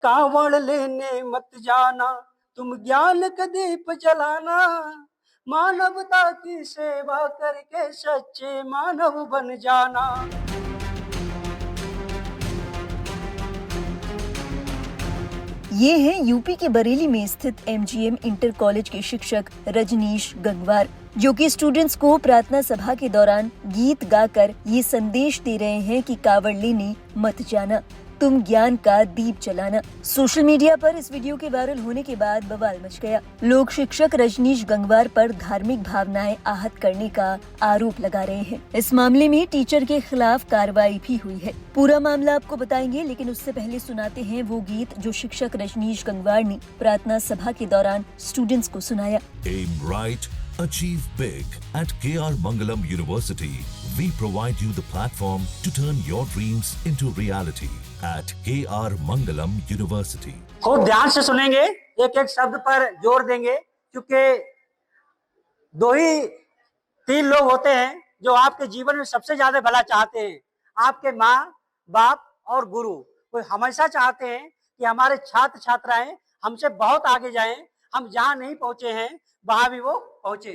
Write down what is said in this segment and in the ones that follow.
कावड़ लेने मत जाना, तुम ज्ञान का दीप जलाना, मानवता की सेवा करके सच्चे मानव बन जाना। ये हैं यूपी के बरेली में स्थित एमजीएम इंटर कॉलेज के शिक्षक रजनीश गंगवार, जो कि स्टूडेंट्स को प्रार्थना सभा के दौरान गीत गाकर ये संदेश दे रहे हैं कि कावड़ लेने मत जाना, तुम ज्ञान का दीप जलाना। सोशल मीडिया पर इस वीडियो के वायरल होने के बाद बवाल मच गया। लोग शिक्षक रजनीश गंगवार पर धार्मिक भावनाएं आहत करने का आरोप लगा रहे हैं। इस मामले में टीचर के खिलाफ कार्रवाई भी हुई है। पूरा मामला आपको बताएंगे, लेकिन उससे पहले सुनाते हैं वो गीत जो शिक्षक रजनीश गंगवार ने प्रार्थना सभा के दौरान स्टूडेंट्स को सुनाया। Aim right, achieve big. At KR Mangalam University, we provide you the platform to turn your dreams into reality. At KR Mangalam University. खूब ध्यान से सुनेंगे, एक एक शब्द पर जोर देंगे, क्योंकि दो ही तीन लोग होते हैं जो आपके जीवन में सबसे ज्यादा भला चाहते हैं, आपके माँ बाप और गुरु। वो हमेशा चाहते हैं कि हमारे छात्र छात्राएं हमसे बहुत आगे जाएं, हम जहां नहीं पहुंचे हैं वहां भी वो पहुंचे।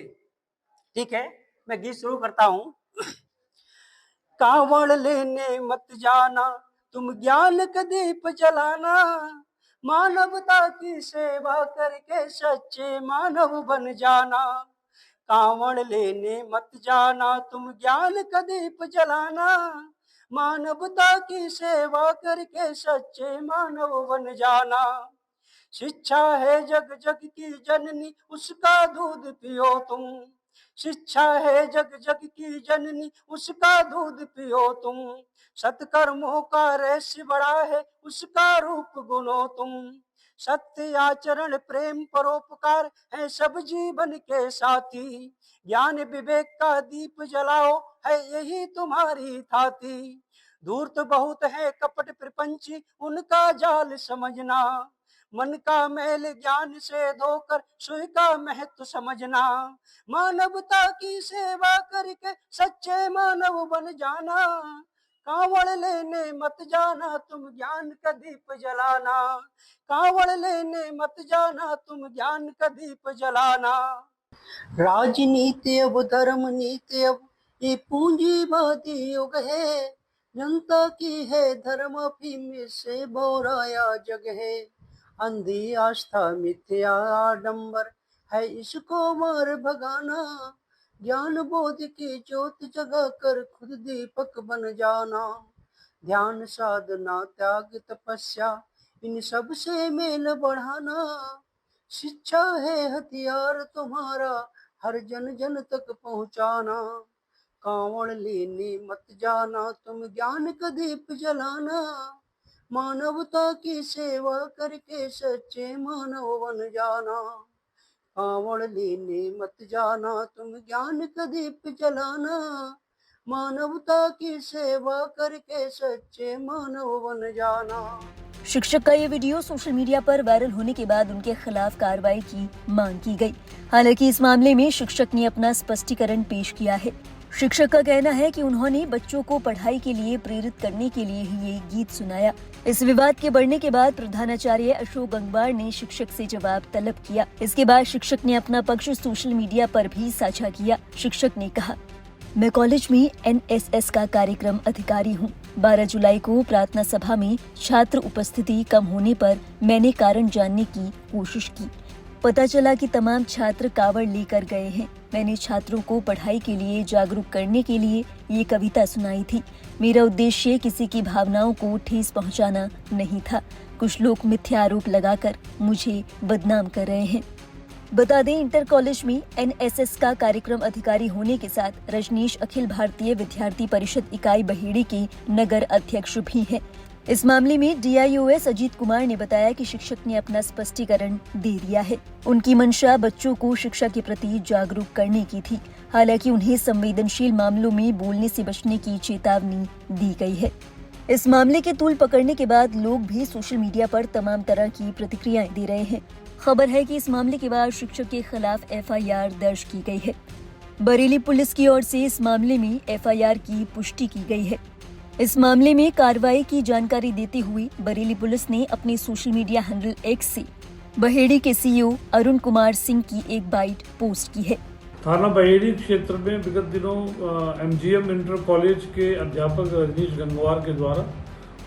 ठीक है, मैं गीत शुरू करता हूं। कावड़ लेने मत जाना, तुम ज्ञान का दीप जलाना, मानवता की सेवा करके सच्चे मानव बन जाना। कावड़ लेने मत जाना, तुम ज्ञान का दीप जलाना, मानवता की सेवा करके सच्चे मानव बन जाना। शिक्षा है जग जग की जननी, उसका दूध पियो तुम। शिक्षा है जग जग की जननी, उसका दूध पियो तुम। सत्कर्मों का रहस्य बड़ा है, उसका रूप गुनो तुम। सत्य आचरण प्रेम परोपकार है सब जीवन के साथी। ज्ञान विवेक का दीप जलाओ, है यही तुम्हारी थाती। दूर तो बहुत है कपट प्रपंची, उनका जाल समझना। मन का मैल ज्ञान से धोकर सुख का महत्व समझना। मानवता की सेवा करके सच्चे मानव बन जाना। कावड़ लेने मत जाना, तुम ज्ञान का दीप जलाना। कावड़ लेने मत जाना, तुम ज्ञान का दीप जलाना। राजनीति अब धर्म नीति अब ये पूंजीवादी युग है। जनता की है धर्म अफीम से बोराया जग है। अंधी आस्था मिथ्या आडंबर है, इसको मार भगाना। ज्ञान बोध की ज्योत जगा कर खुद दीपक बन जाना। ध्यान साधना त्याग तपस्या इन सब से मेल बढ़ाना। शिक्षा है हथियार तुम्हारा, हर जन जन तक पहुंचाना। कावड़ लेने मत जाना, तुम ज्ञान का दीप जलाना। मानवता की सेवा करके सच्चे मानव बन जाना। कावड़ लेने मत जाना, तुम ज्ञान का दीप जलाना। मानवता की सेवा करके सच्चे मानव बन जाना। शिक्षक का ये वीडियो सोशल मीडिया पर वायरल होने के बाद उनके खिलाफ कार्रवाई की मांग की गई। हालांकि इस मामले में शिक्षक ने अपना स्पष्टीकरण पेश किया है। शिक्षक का कहना है कि उन्होंने बच्चों को पढ़ाई के लिए प्रेरित करने के लिए ही ये गीत सुनाया। इस विवाद के बढ़ने के बाद प्रधानाचार्य अशोक गंगवार ने शिक्षक से जवाब तलब किया। इसके बाद शिक्षक ने अपना पक्ष सोशल मीडिया पर भी साझा किया। शिक्षक ने कहा, मैं कॉलेज में एनएसएस का कार्यक्रम अधिकारी हूँ। 12 जुलाई को प्रार्थना सभा में छात्र उपस्थिति कम होने पर मैंने कारण जानने की कोशिश की। पता चला कि तमाम छात्र कावड़ लेकर गए हैं। मैंने छात्रों को पढ़ाई के लिए जागरूक करने के लिए ये कविता सुनाई थी। मेरा उद्देश्य किसी की भावनाओं को ठेस पहुंचाना नहीं था। कुछ लोग मिथ्या आरोप लगाकर मुझे बदनाम कर रहे हैं। बता दें, इंटर कॉलेज में एनएसएस का कार्यक्रम अधिकारी होने के साथ रजनीश अखिल भारतीय विद्यार्थी परिषद इकाई बहेड़ी के नगर अध्यक्ष भी हैं। इस मामले में डीआईओएस अजीत कुमार ने बताया कि शिक्षक ने अपना स्पष्टीकरण दे दिया है। उनकी मंशा बच्चों को शिक्षा के प्रति जागरूक करने की थी। हालांकि उन्हें संवेदनशील मामलों में बोलने से बचने की चेतावनी दी गई है। इस मामले के तूल पकड़ने के बाद लोग भी सोशल मीडिया पर तमाम तरह की प्रतिक्रियाएं दे रहे हैं। खबर है कि इस मामले के बाद शिक्षक के खिलाफ एफआईआर दर्ज की गई है। बरेली पुलिस की ओर से इस मामले में एफआईआर की पुष्टि की गई है। इस मामले में कार्रवाई की जानकारी देते हुए बरेली पुलिस ने अपने सोशल मीडिया हैंडल एक्स से बहेड़ी के सीईओ अरुण कुमार सिंह की एक बाइट पोस्ट की है। थाना बहेड़ी क्षेत्र में विगत दिनों एमजीएम इंटर कॉलेज के अध्यापक रजनीश गंगवार के द्वारा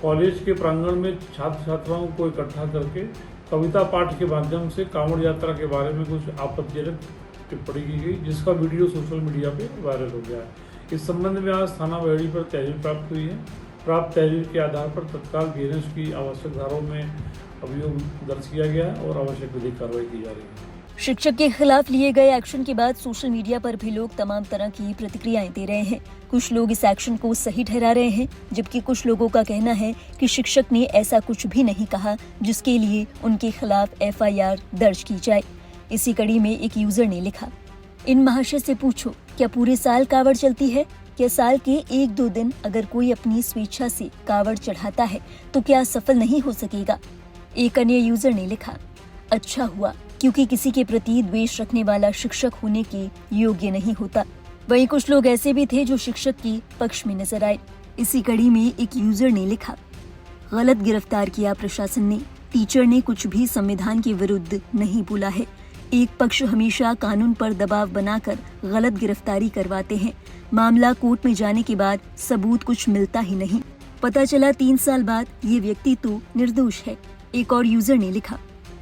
कॉलेज के प्रांगण में छात्र छात्राओं को इकट्ठा करके कविता पाठ के माध्यम से कांवड़ यात्रा के बारे में कुछ आपत्तिजनक टिप्पणी की गई, जिसका वीडियो सोशल मीडिया पे वायरल हो गया है। इस संबंध में आज थाना बहेड़ी पर तहरीर प्राप्त हुई है। प्राप्त तहरीर के आधार पर तत्काल बीएनएस की आवश्यक धाराओं में अभियोग दर्ज किया गया है और आवश्यक विधिक कार्रवाई की जा रही है। शिक्षक के खिलाफ लिए गए एक्शन के बाद सोशल मीडिया पर भी लोग तमाम तरह की प्रतिक्रियाएं दे रहे हैं। कुछ लोग इस एक्शन को सही ठहरा रहे हैं, जबकि कुछ लोगों का कहना है कि शिक्षक ने ऐसा कुछ भी नहीं कहा जिसके लिए उनके खिलाफ एफआईआर दर्ज की जाए। इसी कड़ी में एक यूजर ने लिखा, इन महाशय से पूछो क्या पूरे साल कावड़ चलती है? क्या साल के 1-2 दिन अगर कोई अपनी स्वेच्छा से कावड़ चढ़ाता है तो क्या सफल नहीं हो सकेगा? एक अन्य यूजर ने लिखा, अच्छा हुआ क्योंकि किसी के प्रति द्वेष रखने वाला शिक्षक होने के योग्य नहीं होता। वहीं कुछ लोग ऐसे भी थे जो शिक्षक के पक्ष में नजर आए। इसी कड़ी में एक यूजर ने लिखा, गलत गिरफ्तार किया प्रशासन ने, टीचर ने कुछ भी संविधान के विरुद्ध नहीं बोला है। एक पक्ष हमेशा कानून पर दबाव बनाकर गलत गिरफ्तारी करवाते हैं। मामला कोर्ट में जाने के बाद सबूत कुछ मिलता ही नहीं। पता चला 3 साल बाद ये व्यक्ति तो निर्दोष है। एक और यूजर ने लिखा,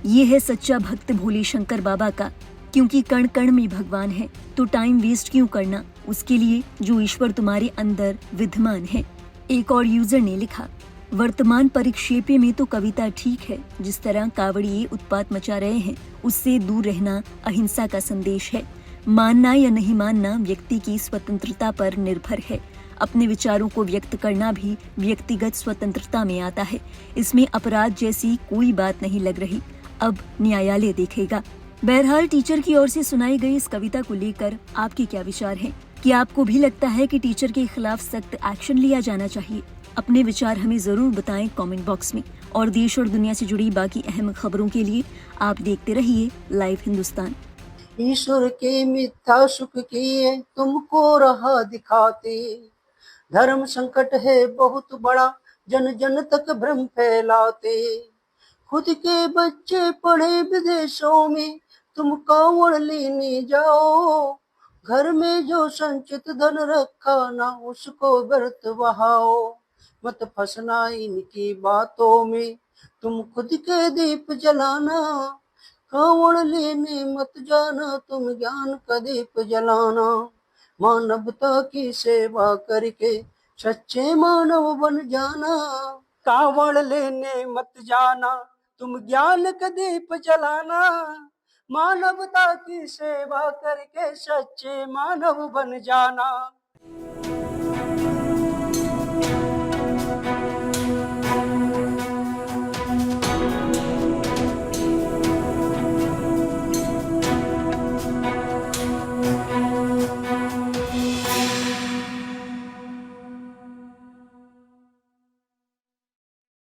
ये है सच्चा भक्त भोले शंकर बाबा का, क्योंकि कण कण में भगवान है तो टाइम वेस्ट क्यों करना उसके लिए जो ईश्वर तुम्हारे अंदर विद्यमान है। एक और यूजर ने लिखा, वर्तमान परिक्षेप्य में तो कविता ठीक है, जिस तरह कावड़िए उत्पात मचा रहे हैं उससे दूर रहना अहिंसा का संदेश है। मानना या नहीं मानना व्यक्ति की स्वतंत्रता पर निर्भर है। अपने विचारों को व्यक्त करना भी व्यक्तिगत स्वतंत्रता में आता है। इसमें अपराध जैसी कोई बात नहीं लग रही। अब न्यायालय देखेगा। बहरहाल टीचर की ओर से सुनाई गई इस कविता को लेकर आपके क्या विचार हैं? क्या आपको भी लगता है कि टीचर के खिलाफ सख्त एक्शन लिया जाना चाहिए? अपने विचार हमें जरूर बताएं कमेंट बॉक्स में। और देश और दुनिया से जुड़ी बाकी अहम खबरों के लिए आप देखते रहिए लाइव हिंदुस्तान। ईश्वर के मिथ्या सुख किए तुमको राह दिखाते, धर्म संकट है बहुत बड़ा जन जन तक भ्रम फैलाते। खुद के बच्चे पढ़े विदेशों में तुम कांवड़ लेने जाओ, घर में जो संचित धन रखा ना उसको व्यर्थ बहाओ। मत फंसना इनकी बातों में, तुम खुद के दीप जलाना, कांवड़ लेने मत जाना तुम ज्ञान का दीप जलाना। मानवता की सेवा करके सच्चे मानव बन जाना, कांवड़ लेने मत जाना तुम ज्ञान का दीप जलाना। मानवता की सेवा करके सच्चे मानव बन जाना।